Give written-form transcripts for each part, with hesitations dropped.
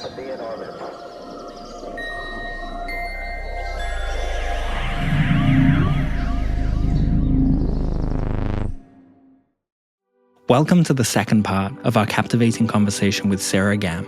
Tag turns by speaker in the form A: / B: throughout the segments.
A: Be in orbit.
B: Welcome to the second part of our captivating conversation with Sarah Gamm.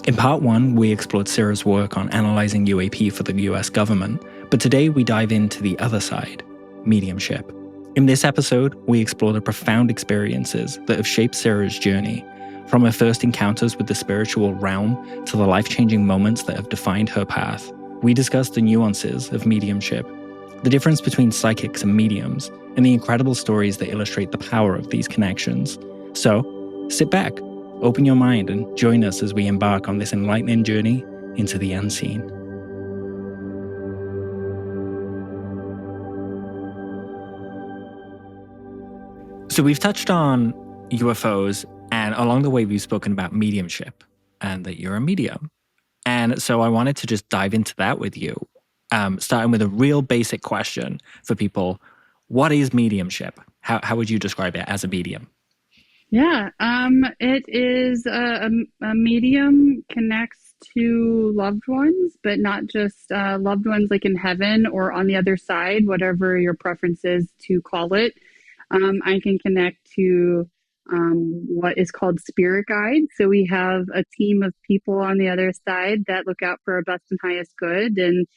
B: In part one, we explored Sarah's work on analyzing UAP for the US government, but today we dive into the other side, mediumship. In this episode, we explore the profound experiences that have shaped Sarah's journey, from her first encounters with the spiritual realm to the life-changing moments that have defined her path. We discuss the nuances of mediumship, the difference between psychics and mediums, and the incredible stories that illustrate the power of these connections. So, sit back, open your mind, and join us as we embark on this enlightening journey into the unseen. So we've touched on UFOs, and along the way we've spoken about mediumship, and that you're a medium. And so I wanted to just dive into that with you, starting with a real basic question for people. What is mediumship? How would you describe it as a medium?
C: Yeah, it is a medium connects to loved ones, but not just loved ones like in heaven or on the other side, whatever your preference is to call it. I can connect to what is called spirit guides. So we have a team of people on the other side that look out for our best and highest good and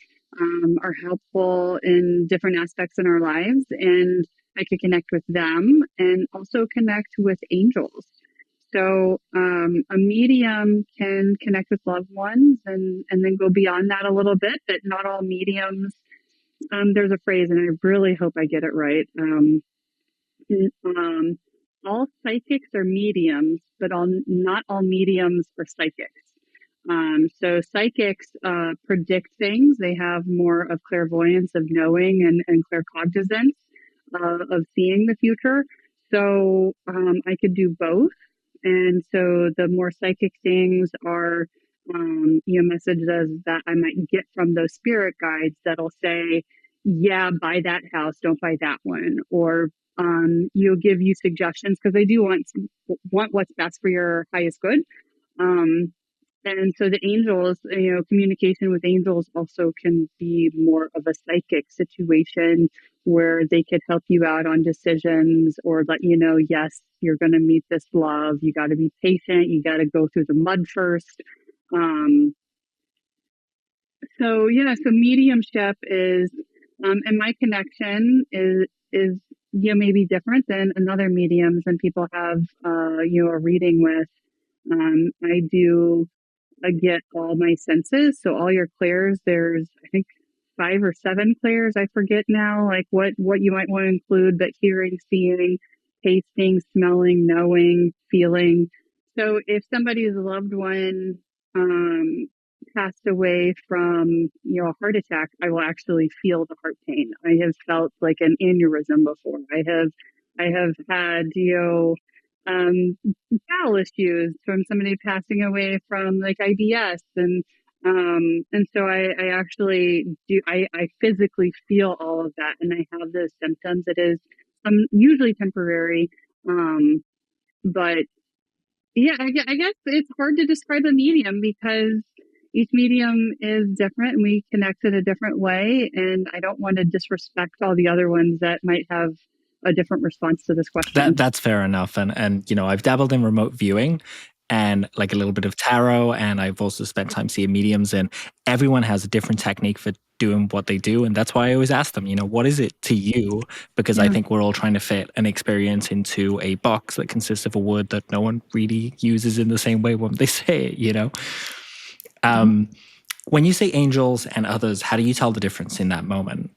C: are helpful in different aspects in our lives. And I could connect with them and also connect with angels. So a medium can connect with loved ones and then go beyond that a little bit, but not all mediums. There's a phrase, and I really hope I get it right. All psychics are mediums, but not all mediums are psychics. So psychics predict things. They have more of clairvoyance, of knowing, and claircognizance of seeing the future. So I could do both. And so the more psychic things are, messages that I might get from those spirit guides that'll say, yeah, buy that house, don't buy that one. Or you'll give you suggestions because they do want what's best for your highest good. And so the angels, communication with angels also can be more of a psychic situation where they could help you out on decisions or let you know, yes, you're going to meet this love. You got to be patient. You got to go through the mud first. So mediumship is, and my connection is maybe different than another mediums and people have, a reading with. I get all my senses. So all your clairs, there's, I think, 5 or 7 clairs. I forget now, like what you might want to include, but hearing, seeing, tasting, smelling, knowing, feeling. So if somebody's loved one passed away from, a heart attack, I will actually feel the heart pain. I have felt like an aneurysm before. I have had, bowel issues from somebody passing away from like IBS and so I actually do I physically feel all of that and I have those symptoms. It is usually temporary, but yeah, I guess it's hard to describe a medium because each medium is different and we connect in a different way, and I don't want to disrespect all the other ones that might have a different response to this question.
B: That's fair enough. And I've dabbled in remote viewing and like a little bit of tarot, and I've also spent time seeing mediums, and everyone has a different technique for doing what they do. And that's why I always ask them, what is it to you? Because I think we're all trying to fit an experience into a box that consists of a word that no one really uses in the same way when they say it, When you say angels and others, how do you tell the difference in that moment?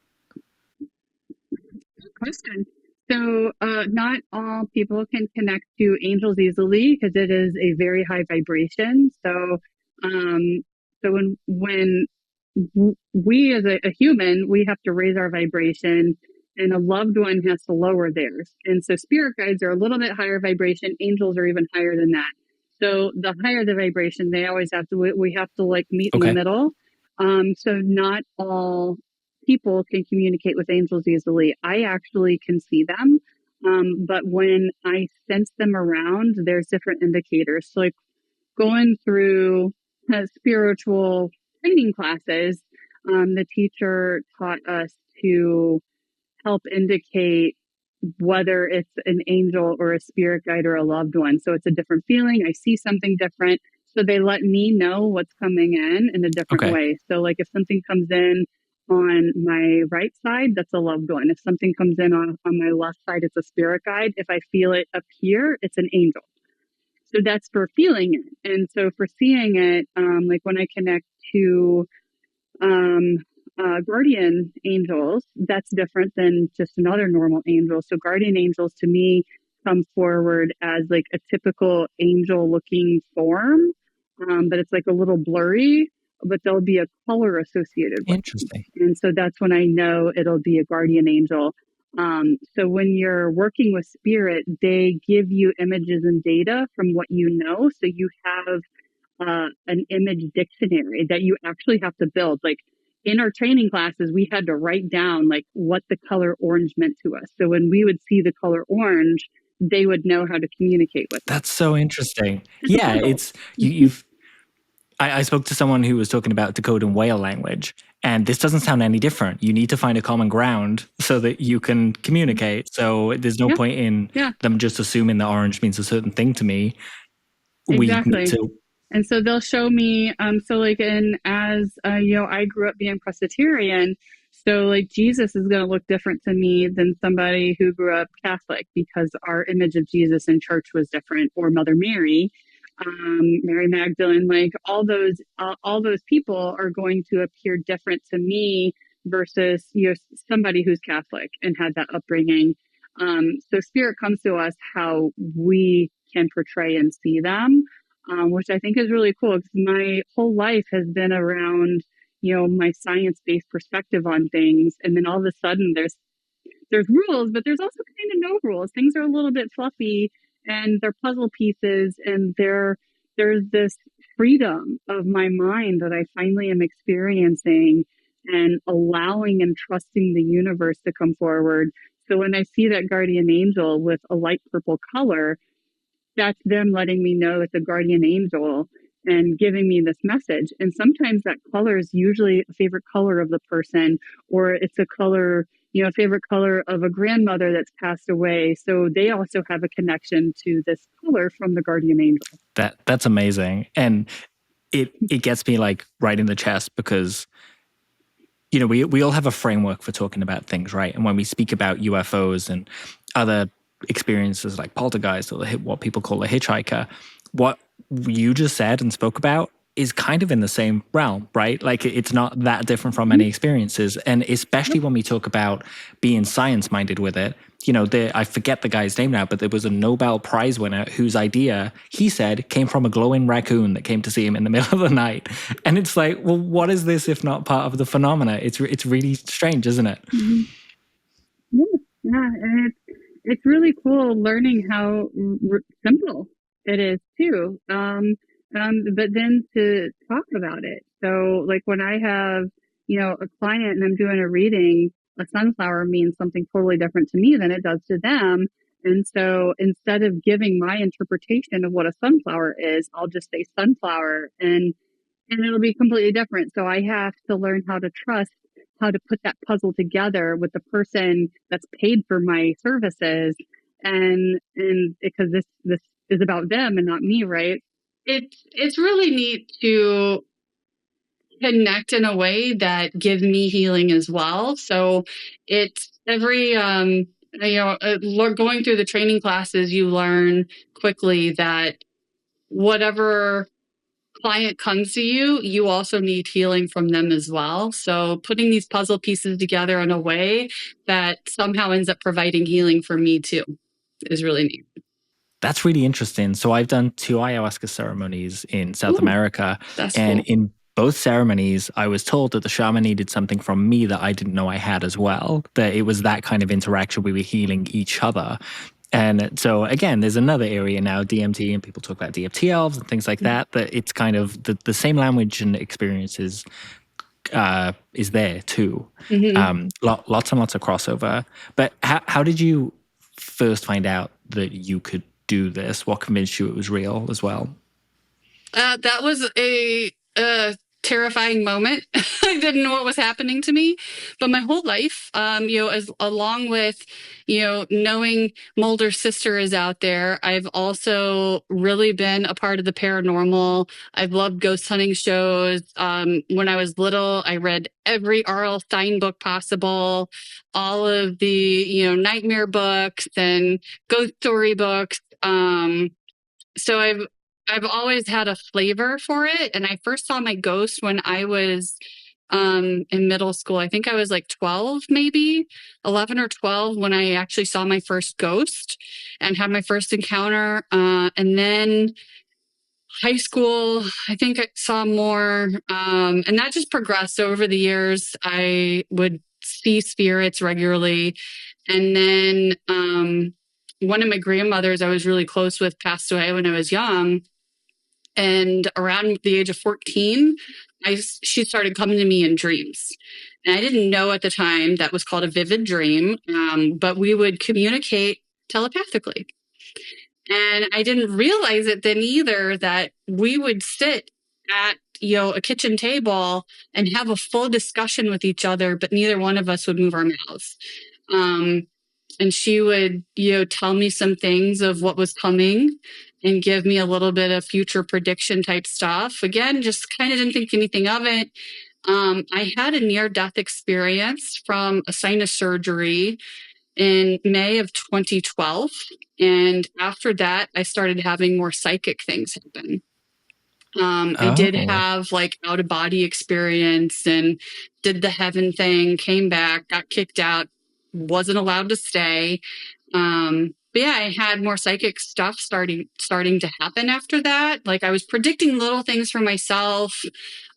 C: Good question. So not all people can connect to angels easily because it is a very high vibration. So when we as a human, we have to raise our vibration and a loved one has to lower theirs. And so spirit guides are a little bit higher vibration. Angels are even higher than that. So the higher the vibration, they always have to, we have to like meet in the middle. So not all people can communicate with angels easily. I actually can see them. But when I sense them around, there's different indicators. So like going through spiritual training classes, the teacher taught us to help indicate whether it's an angel or a spirit guide or a loved one. So it's a different feeling. I see something different. So they let me know what's coming in a different
B: Okay.
C: way. So like if something comes in on my right side, that's a loved one. If something comes in on my left side, it's a spirit guide. If I feel it appear, it's an angel. So that's for feeling it. And so for seeing it, like when I connect to um, guardian angels, that's different than just another normal angel. So guardian angels to me come forward as like a typical angel looking form, but it's like a little blurry, but there'll be a color associated with them.
B: Interesting.
C: And so that's when I know it'll be a guardian angel. So when you're working with spirit, they give you images and data from what you know. So you have an image dictionary that you actually have to build. Like in our training classes, we had to write down like what the color orange meant to us. So when we would see the color orange, they would know how to communicate with us.
B: That's so interesting.
C: It's a
B: Yeah,
C: puzzle.
B: it's you've I spoke to someone who was talking about decoding whale language, and this doesn't sound any different. You need to find a common ground so that you can communicate. So there's no
C: Yeah,
B: point in
C: yeah,
B: them just assuming that orange means a certain thing to me. We need
C: exactly.
B: to.
C: And so they'll show me, so like as I grew up being Presbyterian, so like Jesus is going to look different to me than somebody who grew up Catholic because our image of Jesus in church was different, or Mother Mary, Mary Magdalene, like all those people are going to appear different to me versus somebody who's Catholic and had that upbringing. So spirit comes to us how we can portray and see them, which I think is really cool because my whole life has been around, my science-based perspective on things. And then all of a sudden there's rules, but there's also kind of no rules. Things are a little bit fluffy and they're puzzle pieces and there's this freedom of my mind that I finally am experiencing and allowing and trusting the universe to come forward. So when I see that guardian angel with a light purple color, that's them letting me know it's a guardian angel and giving me this message. And sometimes that color is usually a favorite color of the person, or it's a color, a favorite color of a grandmother that's passed away. So they also have a connection to this color from the guardian angel.
B: That's amazing, and it gets me like right in the chest because we all have a framework for talking about things, right? And when we speak about UFOs and other experiences like poltergeist or what people call a hitchhiker, what you just said and spoke about is kind of in the same realm, right? Like it's not that different from any experiences. And especially when we talk about being science-minded with it, I forget the guy's name now, but there was a Nobel Prize winner whose idea, he said, came from a glowing raccoon that came to see him in the middle of the night. And it's like, well, what is this if not part of the phenomena? It's really strange, isn't it?
C: Mm-hmm. Yeah, and it's really cool learning how simple it is too. But then to talk about it. So like when I have, a client and I'm doing a reading, a sunflower means something totally different to me than it does to them. And so instead of giving my interpretation of what a sunflower is, I'll just say sunflower and it'll be completely different. So I have to learn how to trust how to put that puzzle together with the person that's paid for my services, and because this is about them and not me, right? It's really neat to connect in a way that gives me healing as well. So it's every going through the training classes, you learn quickly that whatever client comes to you, you also need healing from them as well. So putting these puzzle pieces together in a way that somehow ends up providing healing for me too is really neat.
B: That's really interesting. So I've done 2 ayahuasca ceremonies in South America,
C: That's
B: and
C: cool.
B: in both ceremonies, I was told that the shaman needed something from me that I didn't know I had as well, that it was that kind of interaction. We were healing each other. And so again, there's another area now, DMT, and people talk about DMT elves and things like that it's kind of the same language and experiences is there too.
C: Mm-hmm.
B: Lots and lots of crossover. But how did you first find out that you could do this? What convinced you it was real as well?
C: That was terrifying moment. I didn't know what was happening to me, but my whole life, along with, knowing Mulder's sister is out there, I've also really been a part of the paranormal. I've loved ghost hunting shows. When I was little, I read every R.L. Stein book possible, all of the, nightmare books and ghost story books. So I've always had a flavor for it. And I first saw my ghost when I was in middle school. I think I was like 12, maybe 11 or 12 when I actually saw my first ghost and had my first encounter. And then high school, I think I saw more. And that just progressed over the years. I would see spirits regularly. And then one of my grandmothers I was really close with passed away when I was young. And around the age of 14, she started coming to me in dreams. And I didn't know at the time that was called a vivid dream, but we would communicate telepathically. And I didn't realize it then either that we would sit at, a kitchen table and have a full discussion with each other, but neither one of us would move our mouths. And she would, tell me some things of what was coming and give me a little bit of future prediction type stuff. Again, just kind of didn't think anything of it. I had a near-death experience from a sinus surgery in May of 2012. And after that, I started having more psychic things happen. I did have like out of body experience and did the heaven thing, came back, got kicked out, wasn't allowed to stay. But yeah, I had more psychic stuff starting to happen after that. Like I was predicting little things for myself.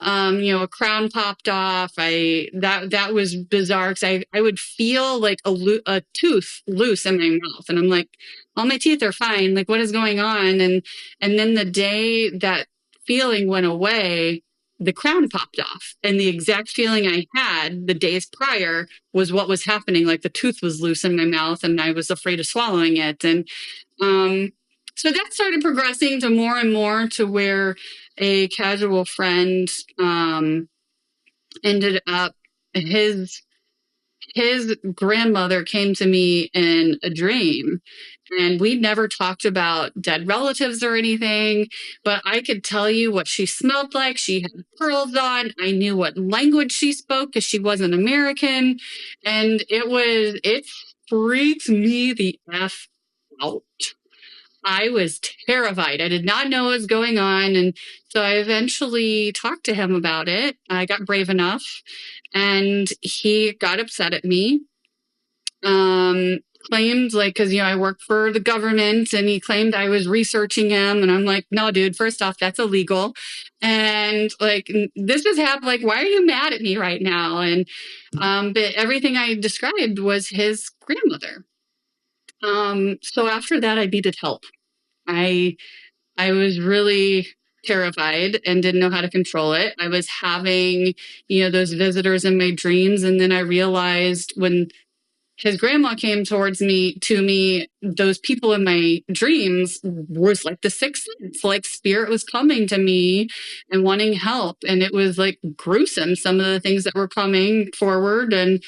C: A crown popped off. That was bizarre because I would feel like a tooth loose in my mouth, and I'm like, all my teeth are fine. Like, what is going on? And then the day that feeling went away, the crown popped off, and the exact feeling I had the days prior was what was happening. Like the tooth was loose in my mouth and I was afraid of swallowing it. And so that started progressing to more and more to where a casual friend ended up, his grandmother came to me in a dream, and we never talked about dead relatives or anything, but I could tell you what she smelled like. She had pearls on. I knew what language she spoke because she wasn't American. And it freaked me the F out. I was terrified. I did not know what was going on. And so I eventually talked to him about it. I got brave enough, and he got upset at me. Claimed like, cause I work for the government, and he claimed I was researching him. And I'm like, no, dude, first off, that's illegal. And like, this is like, why are you mad at me right now? And, but everything I described was his grandmother. So after that, I needed help. I was really terrified and didn't know how to control it. I was having, those visitors in my dreams. And then I realized when his grandma came to me, those people in my dreams was like the sixth sense, like spirit was coming to me and wanting help. And it was like gruesome, some of the things that were coming forward. And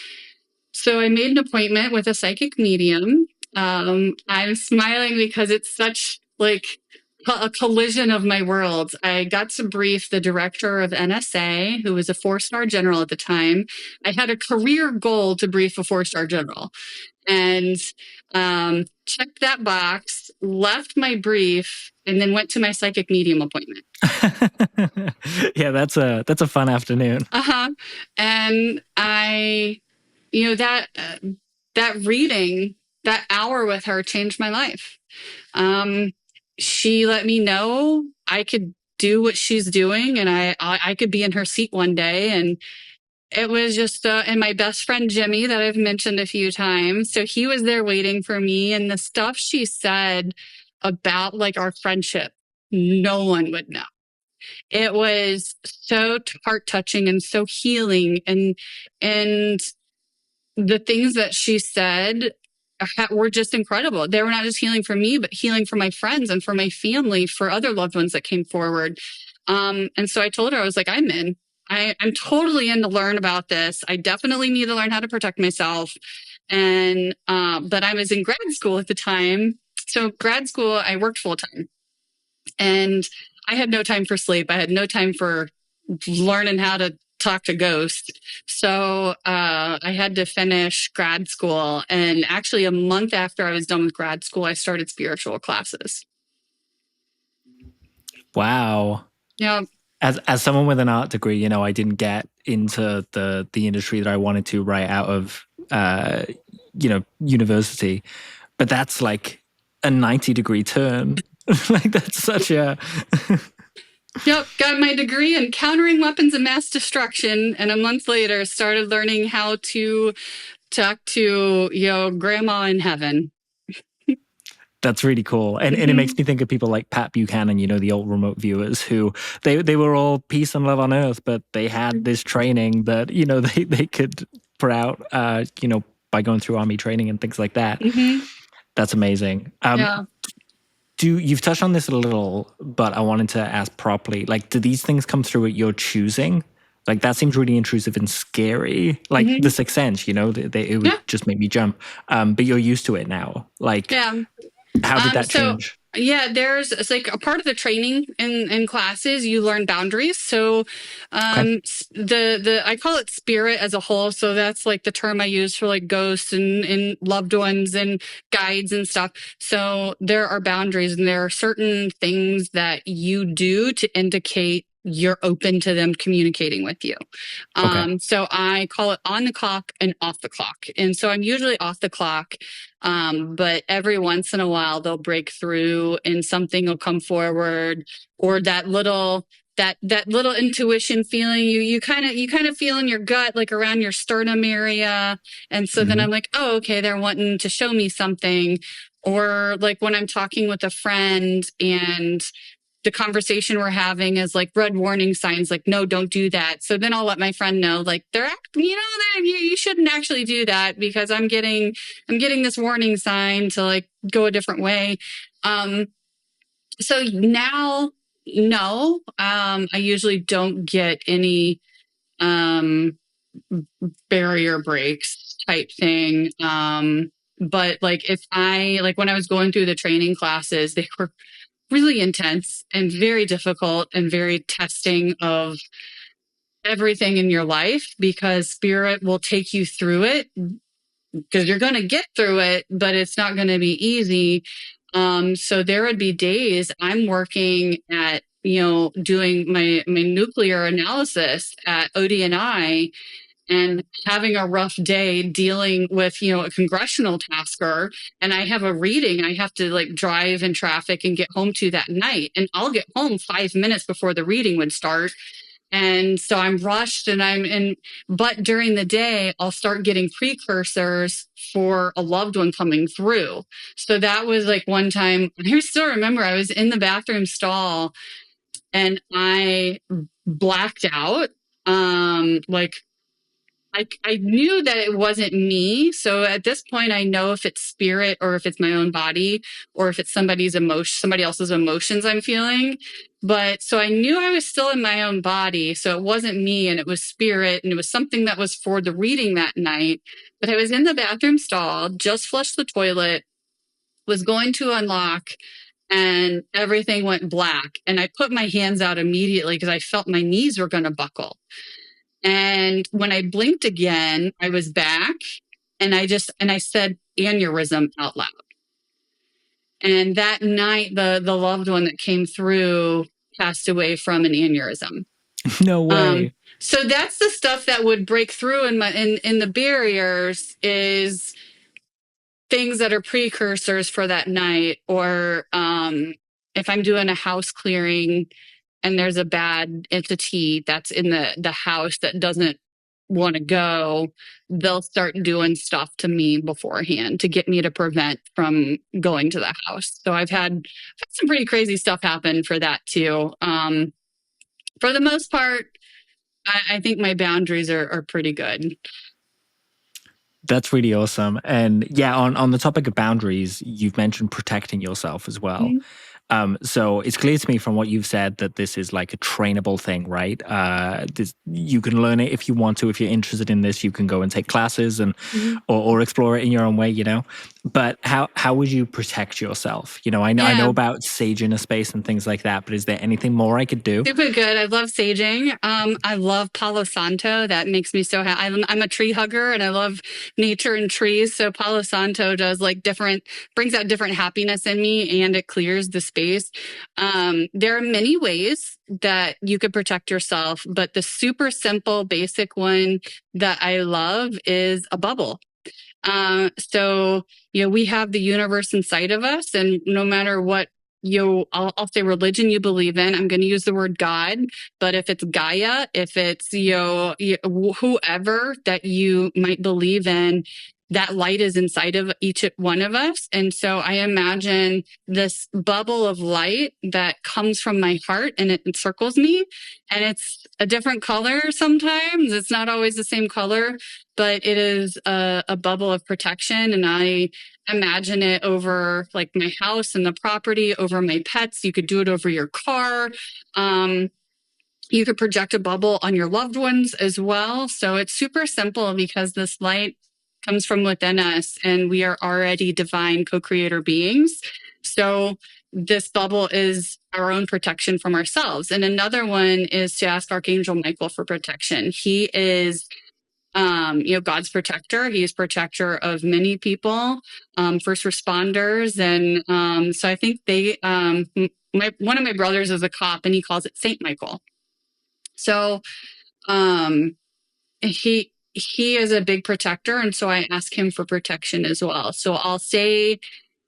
C: so I made an appointment with a psychic medium. I'm smiling because it's such like a collision of my worlds. I got to brief the director of NSA, who was a 4-star general at the time. I had a career goal to brief a 4-star general, and checked that box, left my brief, and then went to my psychic medium appointment.
B: Yeah, that's a fun afternoon.
C: And I, that reading, that hour with her changed my life. She let me know I could do what she's doing, and I could be in her seat one day. And it was just, and my best friend, Jimmy, that I've mentioned a few times. So he was there waiting for me, and the stuff she said about like our friendship, no one would know. It was so heart touching and so healing. And the things that she said were just incredible. They were not just healing for me, but healing for my friends and for my family, for other loved ones that came forward. And so I told her, I was like, I'm in. I'm totally in to learn about this. I definitely need to learn how to protect myself. And, but I was in grad school at the time. So grad school, I worked full time and I had no time for sleep. I had no time for learning how to talk to ghosts. So I had to finish grad school. And actually, a month after I was done with grad school, I started spiritual classes.
B: Wow.
C: Yeah.
B: As someone with an art degree, you know, I didn't get into the industry that I wanted to right out of you know, university. But that's like a 90-degree turn. Like that's such a
C: Yep, got my degree in countering weapons of mass destruction, and a month later started learning how to talk to, you know, grandma in heaven.
B: That's really cool. And it makes me think of people like Pat Buchanan, you know, the old remote viewers who they were all peace and love on earth, but they had this training that, you know, they could put out, you know, by going through army training and things like that. That's amazing.
C: Yeah.
B: You've touched on this a little, but I wanted to ask properly, like, do these things come through at your choosing? Like, that seems really intrusive and scary. Like the Sixth Sense, you know, it would just make me jump. But you're used to it now. Like, how did that change?
C: Yeah, it's like a part of the training in classes, you learn boundaries. So I call it spirit as a whole. So that's like the term I use for like ghosts and loved ones and guides and stuff. So there are boundaries and there are certain things that you do to indicate you're open to them communicating with you. So I call it on the clock and off the clock. And so I'm usually off the clock. But every once in a while they'll break through and something will come forward, or that little intuition feeling you kind of feel in your gut, like around your sternum area. And so then I'm like, oh, okay, they're wanting to show me something. Or like when I'm talking with a friend and the conversation we're having is like red warning signs, like, no, don't do that. So then I'll let my friend know, like, you shouldn't actually do that because I'm getting this warning sign to like go a different way. So now, no, I usually don't get any barrier breaks type thing. But like when I was going through the training classes, they were really intense and very difficult and very testing of everything in your life, because spirit will take you through it because you're going to get through it, but it's not going to be easy. So there would be days I'm working at, you know, doing my nuclear analysis at ODNI and having a rough day dealing with, you know, a congressional tasker, and I have a reading I have to like drive in traffic and get home to that night, and I'll get home 5 minutes before the reading would start. And so I'm rushed but during the day, I'll start getting precursors for a loved one coming through. So that was like one time, I still remember I was in the bathroom stall and I blacked out. Like I knew that it wasn't me. So at this point, I know if it's spirit or if it's my own body or if it's somebody else's emotions I'm feeling. But so I knew I was still in my own body. So it wasn't me and it was spirit and it was something that was for the reading that night. But I was in the bathroom stall, just flushed the toilet, was going to unlock, and everything went black. And I put my hands out immediately because I felt my knees were going to buckle. And when I blinked again, I was back and I said aneurysm out loud. And that night, the loved one that came through passed away from an aneurysm.
B: No way.
C: So that's the stuff that would break through in the barriers, is things that are precursors for that night. Or if I'm doing a house clearing and there's a bad entity that's in the house that doesn't want to go, they'll start doing stuff to me beforehand to get me to prevent from going to the house. So I've had some pretty crazy stuff happen for that too. For the most part, I think my boundaries are pretty good.
B: That's really awesome. And yeah, on the topic of boundaries, you've mentioned protecting yourself as well. So it's clear to me from what you've said that this is like a trainable thing, right? You can learn it if you want to. If you're interested in this, you can go and take classes and
C: Mhm.
B: or explore it in your own way, you know. But how would you protect yourself? You know, I know
C: Yeah.
B: about sage inner space and things like that, but is there anything more I could do?
C: Super good. I love saging. I love Palo Santo. That makes me so happy. I'm a tree hugger and I love nature and trees. So Palo Santo does like brings out different happiness in me and it clears the space. There are many ways that you could protect yourself, but the super simple, basic one that I love is a bubble. So, we have the universe inside of us, and no matter what I'll say religion you believe in, I'm going to use the word God, but if it's Gaia, if it's, whoever that you might believe in, that light is inside of each one of us. And so I imagine this bubble of light that comes from my heart and it encircles me. And it's a different color sometimes. It's not always the same color, but it is a bubble of protection. And I imagine it over like my house and the property, over my pets. You could do it over your car. You could project a bubble on your loved ones as well. So it's super simple because this light comes from within us and we are already divine co-creator beings. So this bubble is our own protection from ourselves. And another one is to ask Archangel Michael for protection. He is God's protector. He's protector of many people, first responders. And so I think one of my brothers is a cop and he calls it Saint Michael. So he is a big protector. And so I ask him for protection as well. So I'll say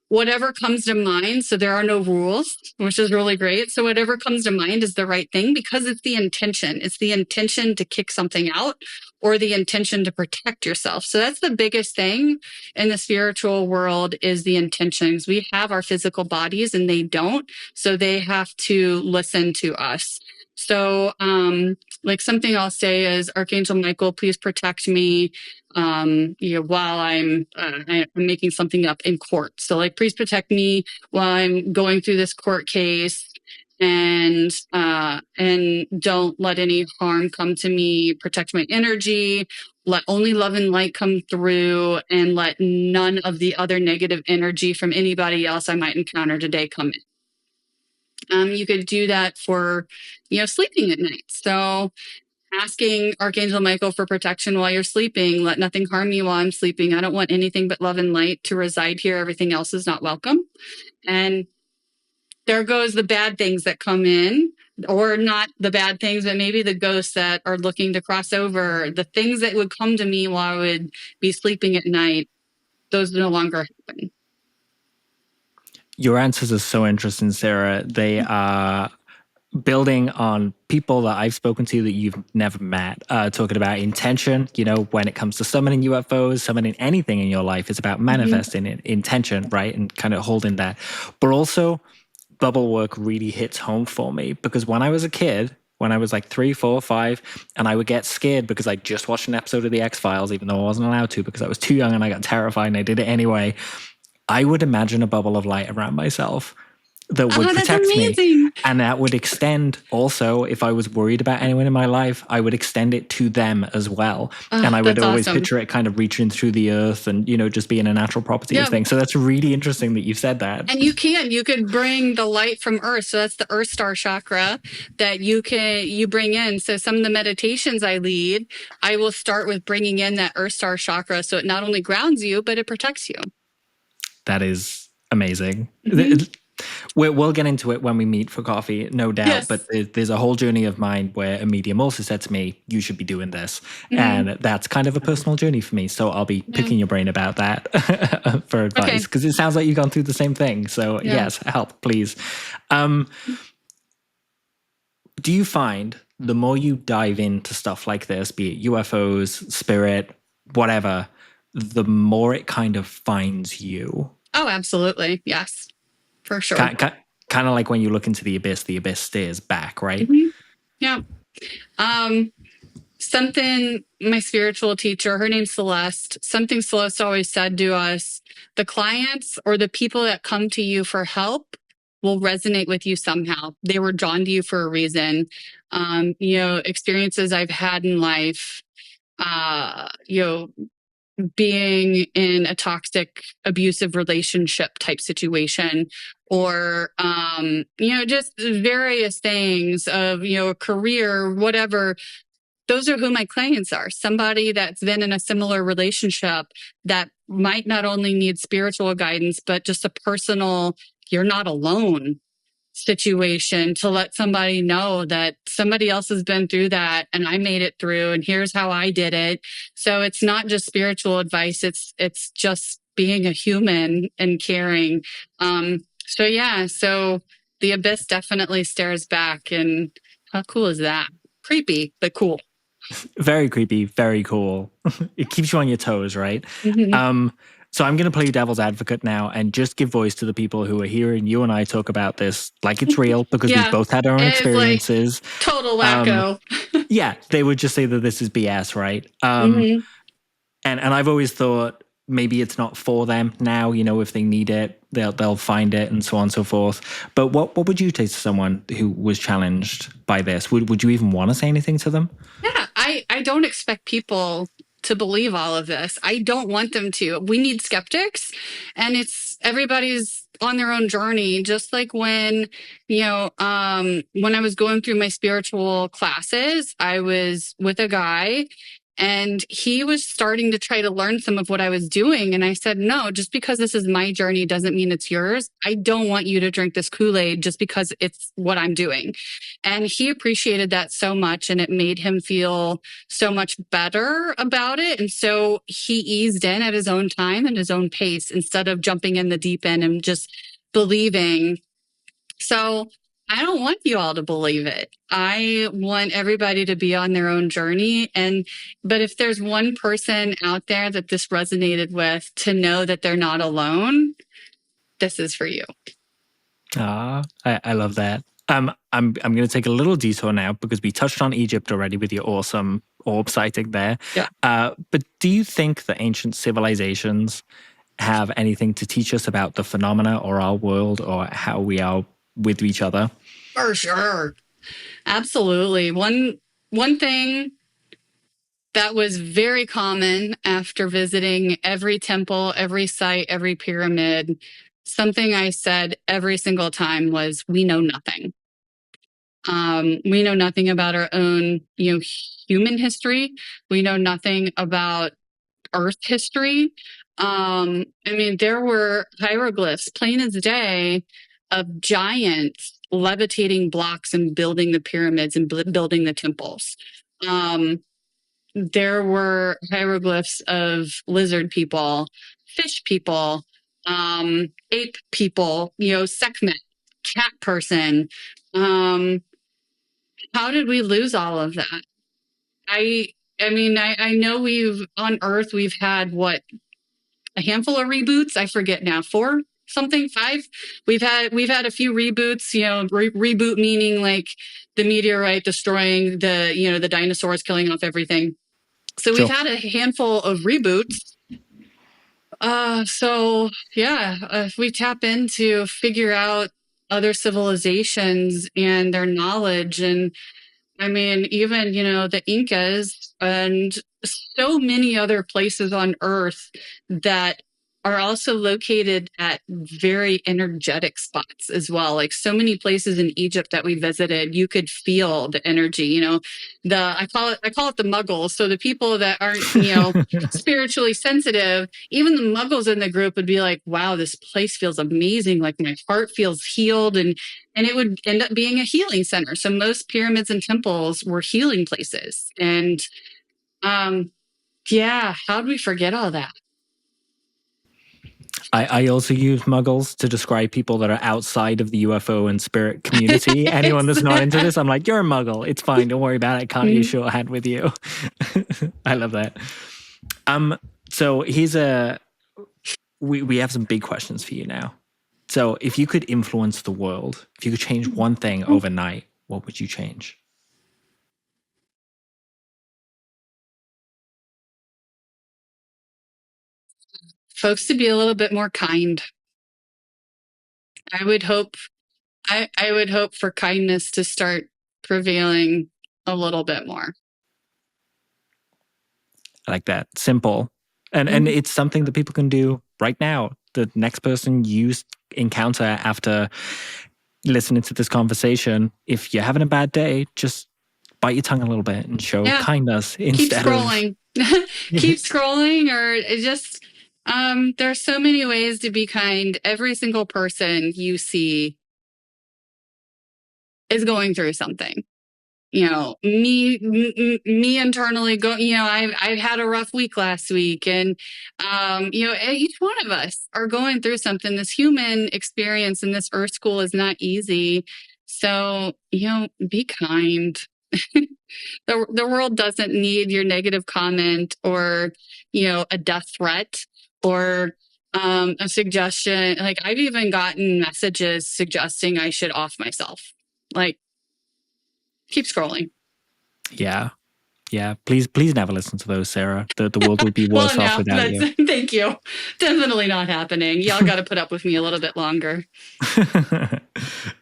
C: whatever comes to mind. So there are no rules, which is really great. So whatever comes to mind is the right thing because it's the intention. It's the intention to kick something out or the intention to protect yourself. So that's the biggest thing in the spiritual world is the intentions. We have our physical bodies and they don't. So they have to listen to us. So, like something I'll say is, Archangel Michael, please protect me while I'm making something up in court. So like, please protect me while I'm going through this court case and don't let any harm come to me, protect my energy, let only love and light come through and let none of the other negative energy from anybody else I might encounter today come in. You could do that for, sleeping at night. So asking Archangel Michael for protection while you're sleeping. Let nothing harm you while I'm sleeping. I don't want anything but love and light to reside here. Everything else is not welcome. And there goes the bad things that come in, or not the bad things, but maybe the ghosts that are looking to cross over. The things that would come to me while I would be sleeping at night, those no longer happen.
B: Your answers are so interesting, Sarah. They are building on people that I've spoken to that you've never met, talking about intention. When it comes to summoning UFOs, summoning anything in your life, it's about manifesting intention, right? And kind of holding that. But also, bubble work really hits home for me because when I was a kid, when I was like 3, 4, 5, and I would get scared because I just watched an episode of the X-Files, even though I wasn't allowed to because I was too young and I got terrified and I did it anyway. I would imagine a bubble of light around myself that would protect me. And that would extend also, if I was worried about anyone in my life, I would extend it to them as well. And I would always picture it kind of reaching through the earth and, just being a natural property of things. So that's really interesting that you've said that.
C: And you could bring the light from earth. So that's the earth star chakra that you bring in. So some of the meditations I lead, I will start with bringing in that earth star chakra. So it not only grounds you, but it protects you.
B: That is amazing. We'll get into it when we meet for coffee, no doubt. Yes. But there's a whole journey of mine where a medium also said to me, you should be doing this. And that's kind of a personal journey for me. So I'll be picking your brain about that for advice because it sounds like you've gone through the same thing. So yes, help, please. Do you find the more you dive into stuff like this, be it UFOs, spirit, whatever, the more it kind of finds you?
C: Oh, absolutely. Yes. For sure.
B: Kind of like when you look into the abyss stares back, right?
C: Yeah. Something my spiritual teacher, her name's Celeste, something Celeste always said to us, the clients or the people that come to you for help will resonate with you somehow. They were drawn to you for a reason. Experiences I've had in life, being in a toxic, abusive relationship type situation, or, just various things of, a career, whatever. Those are who my clients are. Somebody that's been in a similar relationship that might not only need spiritual guidance, but just a personal, you're not alone situation, to let somebody know that somebody else has been through that and I made it through and here's how I did it. So it's not just spiritual advice. It's just being a human and caring. So the abyss definitely stares back, and how cool is that? Creepy, but cool.
B: Very creepy, very cool. It keeps you on your toes, right?
C: Mm-hmm.
B: So I'm going to play devil's advocate now and just give voice to the people who are hearing you and I talk about this like it's real, because we've
C: Yeah,
B: both had our own
C: it's like
B: experiences.
C: total wacko.
B: Yeah, they would just say that this is BS, right?
C: Mm-hmm.
B: And I've always thought maybe it's not for them now. If they need it, they'll find it, and so on and so forth. But what would you say to someone who was challenged by this? Would you even want to say anything to them?
C: Yeah, I don't expect people to believe all of this. I don't want them to. We need skeptics, and everybody's on their own journey. Just like when I was going through my spiritual classes, I was with a guy and he was starting to try to learn some of what I was doing. And I said, no, just because this is my journey doesn't mean it's yours. I don't want you to drink this Kool-Aid just because it's what I'm doing. And he appreciated that so much, and it made him feel so much better about it. And so he eased in at his own time and his own pace instead of jumping in the deep end and just believing. So I don't want you all to believe it. I want everybody to be on their own journey. But if there's one person out there that this resonated with, to know that they're not alone, this is for you.
B: I love that. I'm going to take a little detour now because we touched on Egypt already with your awesome orb sighting there.
C: Yeah.
B: But do you think that ancient civilizations have anything to teach us about the phenomena or our world or how we are with each other?
C: For sure. Absolutely. One thing that was very common after visiting every temple, every site, every pyramid, something I said every single time was, we know nothing. We know nothing about our own, human history. We know nothing about Earth history. There were hieroglyphs, plain as day, of giants levitating blocks and building the pyramids and building the temples. There were hieroglyphs of lizard people, fish people, ape people, Sekhmet, cat person. How did we lose all of that? I know on Earth we've had a handful of reboots. I forget now, 4 something, 5. We've had a few reboots. Reboot meaning like the meteorite destroying the dinosaurs, killing off everything. So we've had a handful of reboots. If we tap into figure out other civilizations and their knowledge, and even, the Incas and so many other places on Earth that are also located at very energetic spots as well. Like so many places in Egypt that we visited, you could feel the energy, I call it the muggles. So the people that aren't, spiritually sensitive, even the muggles in the group would be like, wow, this place feels amazing. Like my heart feels healed. And it would end up being a healing center. So most pyramids and temples were healing places. And how'd we forget all that?
B: I also use muggles to describe people that are outside of the UFO and spirit community. Anyone that's not into this, I'm like, you're a muggle. It's fine. Don't worry about it. Can't use shorthand with you. I love that. So we have some big questions for you now. So if you could influence the world, if you could change one thing overnight, what would you change?
C: Folks to be a little bit more kind. I would hope I would hope for kindness to start prevailing a little bit more.
B: I like that. Simple. And it's something that people can do right now. The next person you encounter after listening to this conversation, if you're having a bad day, just bite your tongue a little bit and show kindness instead
C: Keep scrolling. Keep scrolling, or just there's so many ways to be kind. Every single person you see is going through something. You know, me internally go, you know, I've had a rough week last week, and you know, each one of us are going through something. This human experience in this earth school is not easy. So, you know, be kind. The world doesn't need your negative comment, or, you know, a death threat, or a suggestion. Like, I've even gotten messages suggesting I should off myself. Like, keep scrolling.
B: Yeah. Please never listen to those, Sarah. The world would be worse off without you.
C: Thank you. Definitely not happening. Y'all got to put up with me a little bit longer.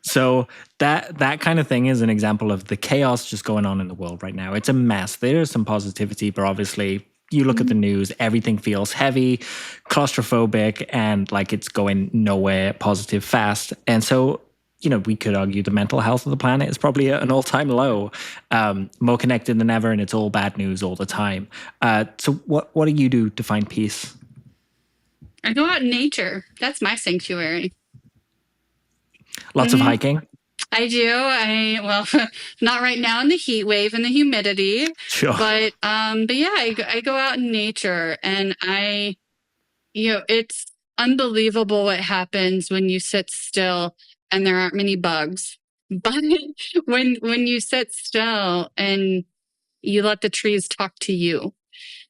B: So that kind of thing is an example of the chaos just going on in the world right now. It's a mess. There's some positivity, but obviously you look at the news, everything feels heavy, claustrophobic, and like it's going nowhere positive fast. And so, you know, we could argue the mental health of the planet is probably at an all-time low, more connected than ever, and it's all bad news all the time. So what do you do to find peace?
C: I go out in nature. That's my sanctuary.
B: Lots of hiking?
C: I do. Well, not right now in the heat wave and the humidity.
B: Sure.
C: But yeah, I go out in nature, and you know, it's unbelievable what happens when you sit still and there aren't many bugs. But when you sit still and you let the trees talk to you,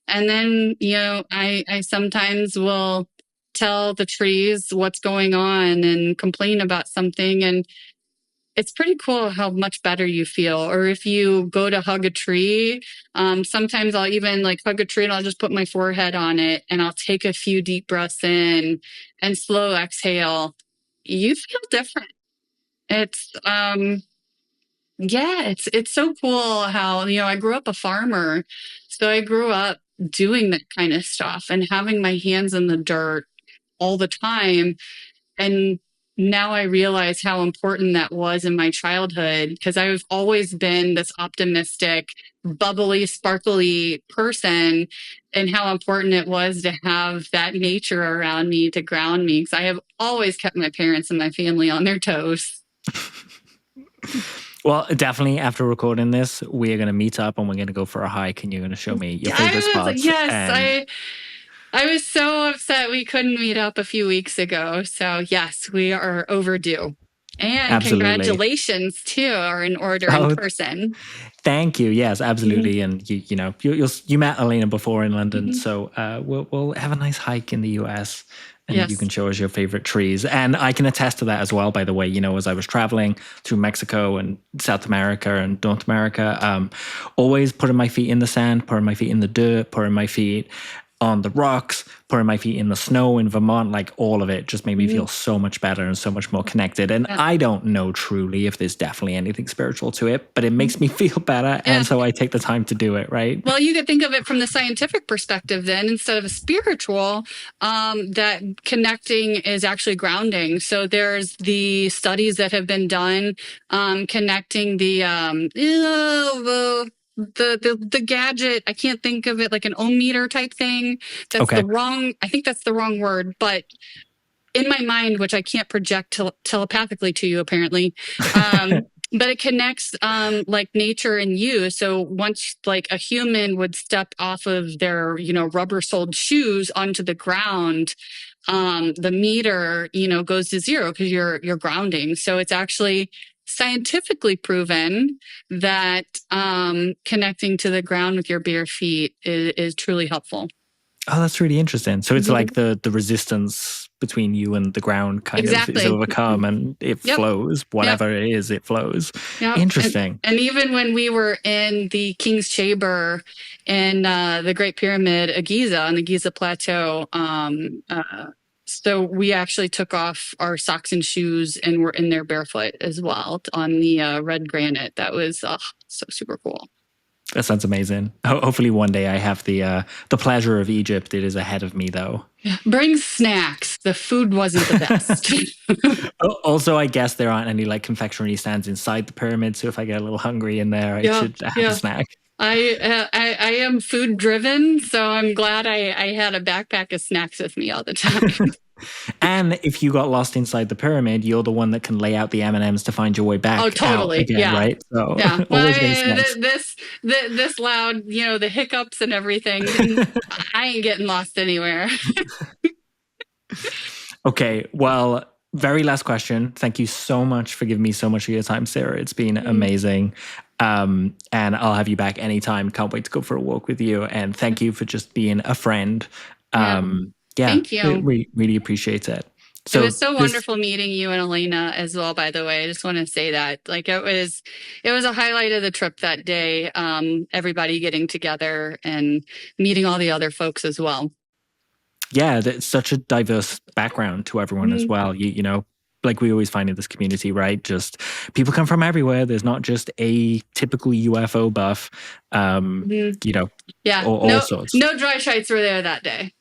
C: and then, you know, I sometimes will tell the trees what's going on and complain about something, and it's pretty cool how much better you feel. Or if you go to hug a tree, sometimes I'll even like hug a tree and I'll just put my forehead on it and I'll take a few deep breaths in and slow exhale. You feel different. It's yeah, it's so cool how, you know, I grew up a farmer. So I grew up doing that kind of stuff and having my hands in the dirt all the time. And now I realize how important that was in my childhood, because I've always been this optimistic, bubbly, sparkly person, and how important it was to have that nature around me to ground me, because I have always kept my parents and my family on their toes.
B: Well, definitely after recording this, we are going to meet up and we're going to go for a hike, and you're going to show me your favorite spots.
C: Yes, I was so upset we couldn't meet up a few weeks ago. So yes, we are overdue. And absolutely. Congratulations too are in order in person.
B: Thank you. Yes, absolutely. And you know, you met Elena before in London, so we'll have a nice hike in the US. And you can show us your favorite trees. And I can attest to that as well, by the way. You know, as I was traveling through Mexico and South America and North America, always putting my feet in the sand, putting my feet in the dirt, putting my feet on the rocks, putting my feet in the snow in Vermont, like all of it just made me feel so much better and so much more connected. And I don't know truly if there's definitely anything spiritual to it, but it makes me feel better. And so I take the time to do it, right?
C: Well, you could think of it from the scientific perspective then, instead of a spiritual, that connecting is actually grounding. So there's the studies that have been done connecting the gadget, I can't think of it, like an ohm meter type thing. That's I think that's the wrong word, but in my mind, which I can't project telepathically to you apparently, but it connects like nature and you. So once like a human would step off of their, you know, rubber soled shoes onto the ground, the meter, you know, goes to zero because you're grounding. So it's actually scientifically proven that connecting to the ground with your bare feet is truly helpful.
B: Oh, that's really interesting. So it's like the resistance between you and the ground kind of is overcome, and it flows. Whatever it is, it flows. Interesting.
C: And even when we were in the King's Chamber in the Great Pyramid of Giza on the Giza Plateau, So we actually took off our socks and shoes and were in there barefoot as well on the red granite. That was so super cool.
B: That sounds amazing. Hopefully one day I have the pleasure of Egypt. It is ahead of me, though.
C: Bring snacks. The food wasn't the best.
B: Also, I guess there aren't any like confectionery stands inside the pyramid, so if I get a little hungry in there, I should have a snack.
C: I am food driven, so I'm glad I had a backpack of snacks with me all the time.
B: And if you got lost inside the pyramid, you're the one that can lay out the M&Ms to find your way back.
C: Oh, totally.
B: Out again, right? So
C: yeah. Well,
B: always makes sense.
C: This loud, the hiccups and everything. I ain't getting lost anywhere.
B: Okay. Well, very last question. Thank you so much for giving me so much of your time, Sarah. It's been amazing. And I'll have you back anytime. Can't wait to go for a walk with you. And thank you for just being a friend.
C: Thank you.
B: We really appreciate it. So
C: it was so wonderful meeting you and Elena as well, by the way. I just want to say that. Like it was a highlight of the trip that day. Everybody getting together and meeting all the other folks as well.
B: Yeah, it's such a diverse background to everyone as well. You know, like we always find in this community, right? Just people come from everywhere. There's not just a typical UFO buff, you know, all sorts.
C: No dry shites were there that day.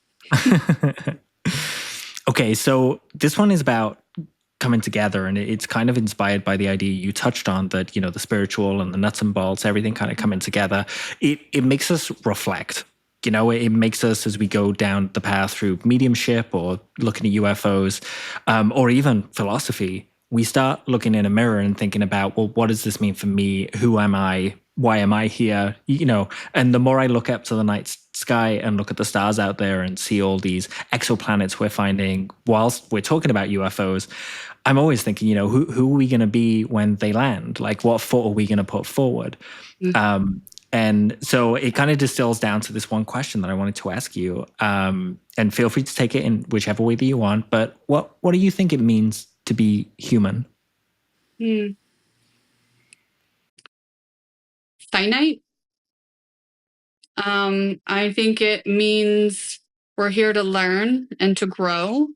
B: Okay, so this one is about coming together, and it's kind of inspired by the idea you touched on that, the spiritual and the nuts and bolts, everything kind of coming together. It makes us reflect. It makes us, as we go down the path through mediumship or looking at UFOs, or even philosophy, we start looking in a mirror and thinking about, well, what does this mean for me? Who am I? Why am I here? And the more I look up to the night sky and look at the stars out there and see all these exoplanets we're finding whilst we're talking about UFOs, I'm always thinking, who are we going to be when they land? Like, what foot are we going to put forward? And so it kind of distills down to this one question that I wanted to ask you. And feel free to take it in whichever way that you want. But what do you think it means to be human?
C: Finite. I think it means we're here to learn and to grow.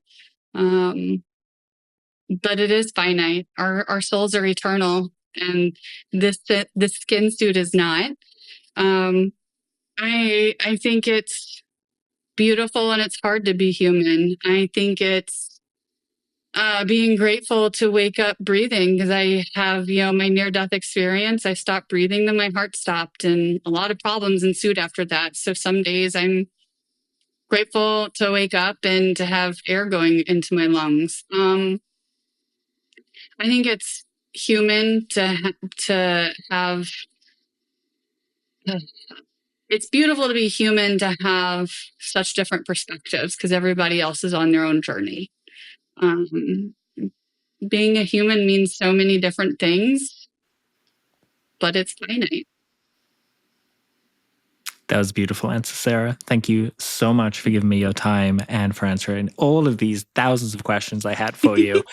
C: But it is finite. Our souls are eternal, and this skin suit is not. I think it's beautiful and it's hard to be human. I think it's being grateful to wake up breathing, because I have, my near-death experience. I stopped breathing, then my heart stopped, and a lot of problems ensued after that. So some days I'm grateful to wake up and to have air going into my lungs. I think it's human to have. It's beautiful to be human, to have such different perspectives, because everybody else is on their own journey. Being a human means so many different things, but it's finite.
B: That was a beautiful answer, Sarah. Thank you so much for giving me your time and for answering all of these thousands of questions I had for you.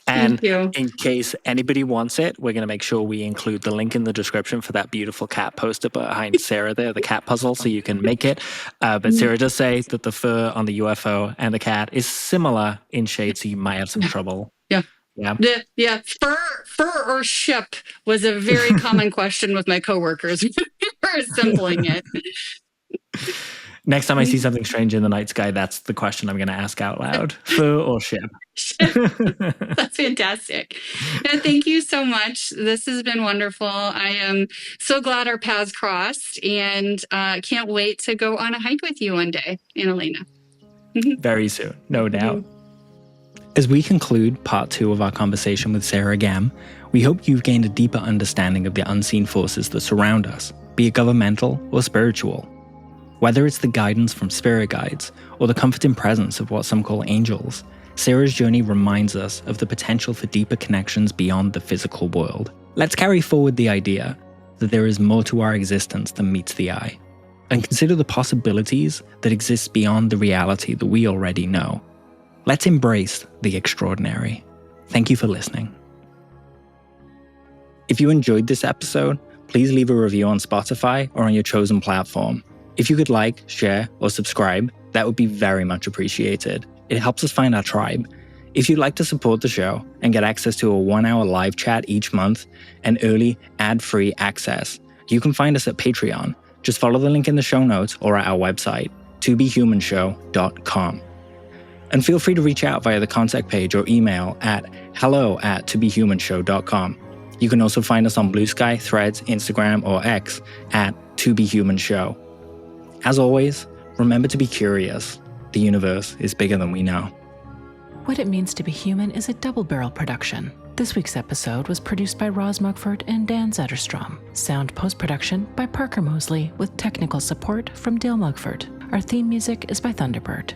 B: And in case anybody wants it, we're going to make sure we include the link in the description for that beautiful cat poster behind Sarah there, the cat puzzle, so you can make it. But Sarah does say that the fur on the UFO and the cat is similar in shade, so you might have some trouble.
C: Yeah. Fur or ship was a very common question with my coworkers when we were assembling it.
B: Next time I see something strange in the night sky, that's the question I'm going to ask out loud. Fur or ship?
C: That's fantastic. And thank you so much. This has been wonderful. I am so glad our paths crossed, and can't wait to go on a hike with you one day, Annalena.
B: Very soon, no doubt. As we conclude part 2 of our conversation with Sarah Gamm, we hope you've gained a deeper understanding of the unseen forces that surround us, be it governmental or spiritual. Whether it's the guidance from spirit guides or the comforting presence of what some call angels, Sarah's journey reminds us of the potential for deeper connections beyond the physical world. Let's carry forward the idea that there is more to our existence than meets the eye, and consider the possibilities that exist beyond the reality that we already know. Let's embrace the extraordinary. Thank you for listening. If you enjoyed this episode, please leave a review on Spotify or on your chosen platform. If you could like, share, or subscribe, that would be very much appreciated. It helps us find our tribe. If you'd like to support the show and get access to a 1-hour live chat each month and early ad-free access, you can find us at Patreon. Just follow the link in the show notes or at our website, tobehumanshow.com. And feel free to reach out via the contact page or email at hello@tobehumanshow.com. You can also find us on Blue Sky, Threads, Instagram, or X at tobehumanshow. As always, remember to be curious. The universe is bigger than we know.
A: What It Means to Be Human is a double-barrel production. This week's episode was produced by Roz Mugford and Dan Zetterstrom. Sound post-production by Parker Mosley with technical support from Dale Mugford. Our theme music is by Thunderbird.